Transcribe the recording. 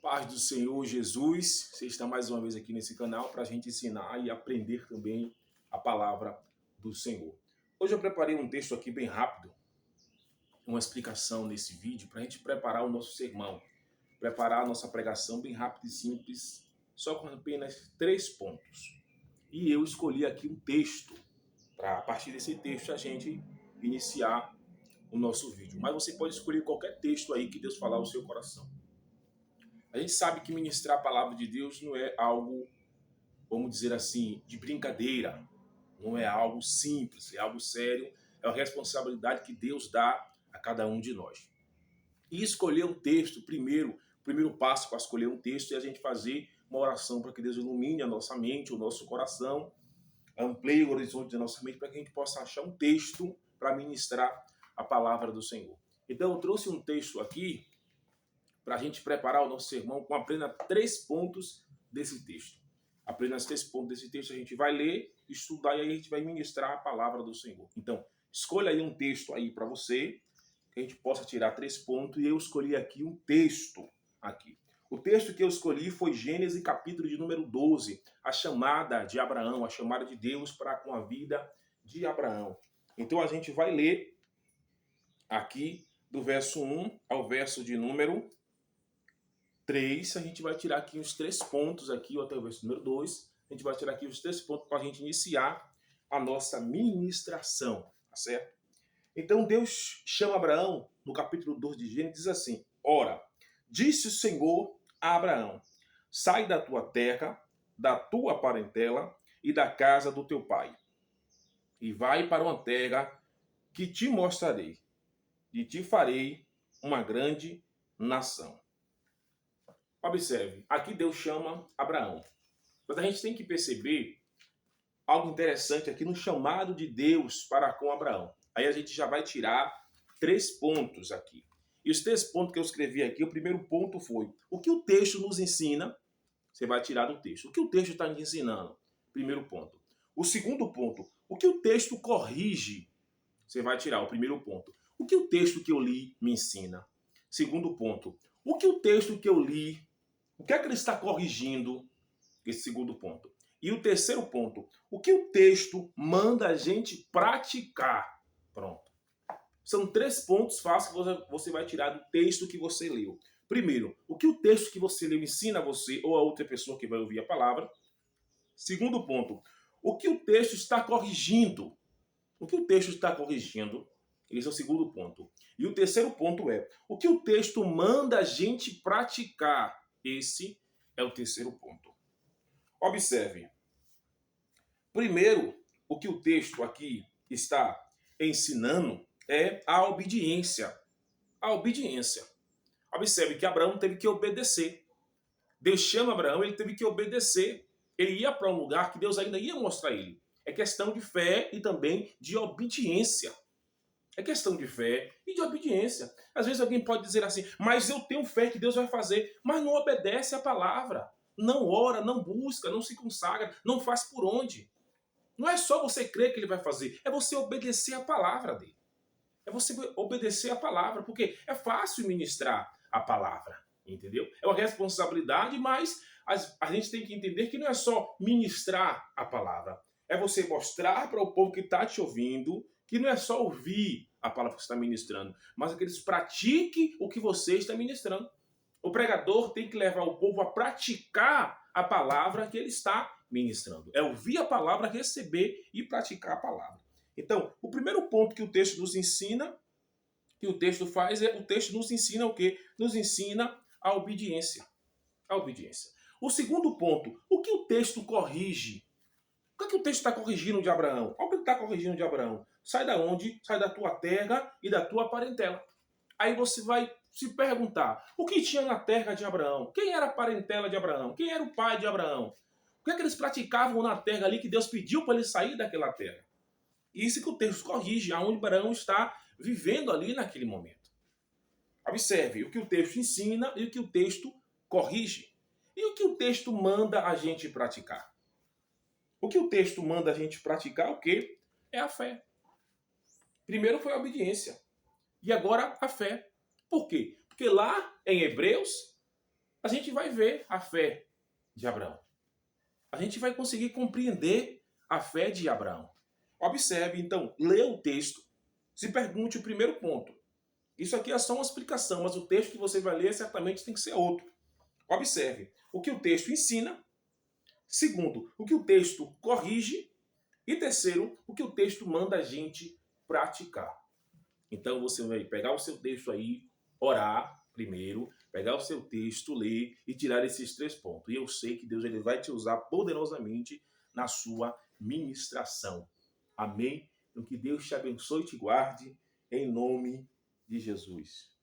Paz do Senhor Jesus, você está mais uma vez aqui nesse canal para a gente ensinar e aprender também a palavra do Senhor. Hoje eu preparei um texto aqui bem rápido, uma explicação nesse vídeo para a gente preparar o nosso sermão, preparar a nossa pregação bem rápida e simples, só com apenas 3 pontos. E eu escolhi aqui um texto para a partir desse texto a gente iniciar o nosso vídeo. Mas você pode escolher qualquer texto aí que Deus falar ao seu coração. A gente sabe que ministrar a palavra de Deus não é algo, vamos dizer assim, de brincadeira. Não é algo simples, é algo sério. É uma responsabilidade que Deus dá a cada um de nós. E escolher um texto, o primeiro passo para escolher um texto é a gente fazer uma oração para que Deus ilumine a nossa mente, o nosso coração, amplie o horizonte da nossa mente para que a gente possa achar um texto para ministrar a palavra do Senhor. Então eu trouxe um texto aqui para a gente preparar o nosso sermão com apenas 3 pontos desse texto. Apenas 3 pontos desse texto a gente vai ler, estudar e aí a gente vai ministrar a palavra do Senhor. Então, escolha aí um texto aí para você, que a gente possa tirar 3 pontos, e eu escolhi aqui um texto aqui. O texto que eu escolhi foi Gênesis capítulo de número 12, a chamada de Abraão, a chamada de Deus para com a vida de Abraão. Então a gente vai ler aqui do verso 1 ao verso de número 3, a gente vai tirar aqui os 3 pontos aqui, ou até o verso número 2, a gente vai tirar aqui os 3 pontos para a gente iniciar a nossa ministração, tá certo? Então Deus chama Abraão, no capítulo 2 de Gênesis, diz assim: Ora, disse o Senhor a Abraão, sai da tua terra, da tua parentela e da casa do teu pai, e vai para uma terra que te mostrarei, e te farei uma grande nação. Observe, aqui Deus chama Abraão. Mas a gente tem que perceber algo interessante aqui no chamado de Deus para com Abraão. Aí a gente já vai tirar 3 pontos aqui. E os 3 pontos que eu escrevi aqui, o primeiro ponto foi: o que o texto nos ensina? Você vai tirar do texto. O que o texto está nos ensinando? Primeiro ponto. O segundo ponto: o que o texto corrige? Você vai tirar o primeiro ponto. O que o texto que eu li me ensina? Segundo ponto: o que o texto que eu li, o que é que ele está corrigindo? Esse segundo ponto. E o terceiro ponto: o que o texto manda a gente praticar? Pronto. São 3 pontos fáceis que você vai tirar do texto que você leu. Primeiro, o que o texto que você leu ensina a você ou a outra pessoa que vai ouvir a palavra. Segundo ponto, o que o texto está corrigindo? O que o texto está corrigindo? Esse é o segundo ponto. E o terceiro ponto é: o que o texto manda a gente praticar? Esse é o terceiro ponto. Observe. Primeiro, o que o texto aqui está ensinando é a obediência. A obediência. Observe que Abraão teve que obedecer. Deus chama Abraão, ele teve que obedecer. Ele ia para um lugar que Deus ainda ia mostrar a ele. É questão de fé e também de obediência. É questão de fé e de obediência. Às vezes alguém pode dizer assim: mas eu tenho fé que Deus vai fazer, mas não obedece a palavra. Não ora, não busca, não se consagra, não faz por onde. Não é só você crer que ele vai fazer, é você obedecer a palavra dele. É você obedecer a palavra, porque é fácil ministrar a palavra, entendeu? É uma responsabilidade, mas a gente tem que entender que não é só ministrar a palavra. É você mostrar para o povo que está te ouvindo que não é só ouvir a palavra que você está ministrando, mas que eles pratiquem o que você está ministrando. O pregador tem que levar o povo a praticar a palavra que ele está ministrando. É ouvir a palavra, receber e praticar a palavra. Então, o primeiro ponto que o texto nos ensina, que o texto faz, é o texto nos ensina o quê? Nos ensina a obediência. A obediência. O segundo ponto, o que o texto corrige? O que é que o texto está corrigindo de Abraão? Olha o que ele está corrigindo de Abraão. Sai da onde? Sai da tua terra e da tua parentela. Aí você vai se perguntar: o que tinha na terra de Abraão? Quem era a parentela de Abraão? Quem era o pai de Abraão? O que é que eles praticavam na terra ali que Deus pediu para ele sair daquela terra? Isso que o texto corrige, aonde Abraão está vivendo ali naquele momento. Observe o que o texto ensina e o que o texto corrige. E o que o texto manda a gente praticar? O que o texto manda a gente praticar, o quê? É a fé. Primeiro foi a obediência. E agora a fé. Por quê? Porque lá em Hebreus, a gente vai ver a fé de Abraão. A gente vai conseguir compreender a fé de Abraão. Observe, então, leia o texto, se pergunte o primeiro ponto. Isso aqui é só uma explicação, mas o texto que você vai ler certamente tem que ser outro. Observe o que o texto ensina. Segundo, o que o texto corrige. E terceiro, o que o texto manda a gente praticar. Então você vai pegar o seu texto aí, orar primeiro, pegar o seu texto, ler e tirar esses 3 pontos. E eu sei que Deus ele vai te usar poderosamente na sua ministração. Amém? Então que Deus te abençoe e te guarde em nome de Jesus.